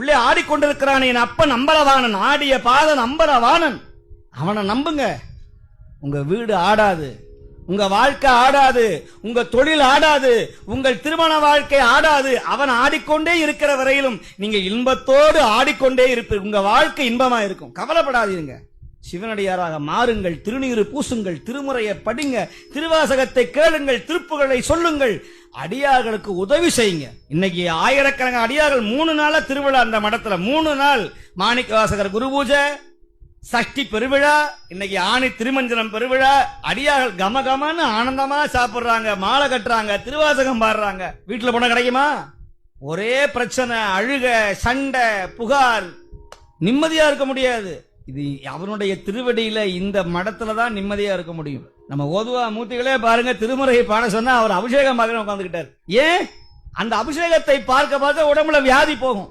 உள்ளே ஆடிக்கொண்டிருக்கிறான் என் அப்பன் அம்பலவாணன், ஆடிய பாதன் அம்பலவாணன். அவனை நம்புங்க. உங்க வீடு ஆடாது, உங்க வாழ்க்கை ஆடாது, உங்க தொழில் ஆடாது, உங்கள் திருமண வாழ்க்கை ஆடாது. அவன் ஆடிக்கொண்டே இருக்கிற வரையிலும் நீங்க இன்பத்தோடு ஆடிக்கொண்டே இருப்பீர்கள். உங்க வாழ்க்கை இன்பமா இருக்கும். கவலைப்படாதீங்க. சிவனடியாராக மாறுங்கள், திருநீறு பூசுங்கள், திருமுறையை படிங்க, திருவாசகத்தை கேளுங்கள், திருப்புகளை சொல்லுங்கள், அடியார்களுக்கு உதவி செய்யுங்க. இன்னைக்கு ஆயிரக்கணக்கான அடியார்கள் 3 நாளா திருவிழா. அந்த மடத்துல 3 நாள் மாணிக்க வாசகர் குரு பூஜை, சஷ்டி பெருவிழா, இன்னைக்கு ஆணி திருமஞ்சனம் பெருவிழா. அடியார்கள் கமகமன்னு ஆனந்தமா சாப்பிடுறாங்க, மாலை கட்டுறாங்க, திருவாசகம் பாடுறாங்க. வீட்டுல போன கிடைக்குமா? ஒரே பிரச்சனை, அழுக, சண்டை, புகார். நிம்மதியா இருக்க முடியாது. இது அவனுடைய திருவடியில, இந்த மடத்துல தான் நிம்மதியா இருக்க முடியும். நம்ம ஓதுவா மூர்த்திகளே பாருங்க, திருமுறையை பாட சொன்னா அவர் அபிஷேகம் பார்க்க உட்கார்ந்துகிட்டார். ஏன்? அந்த அபிஷேகத்தை பார்க்க பார்க்க உடம்புல வியாதி போகும்.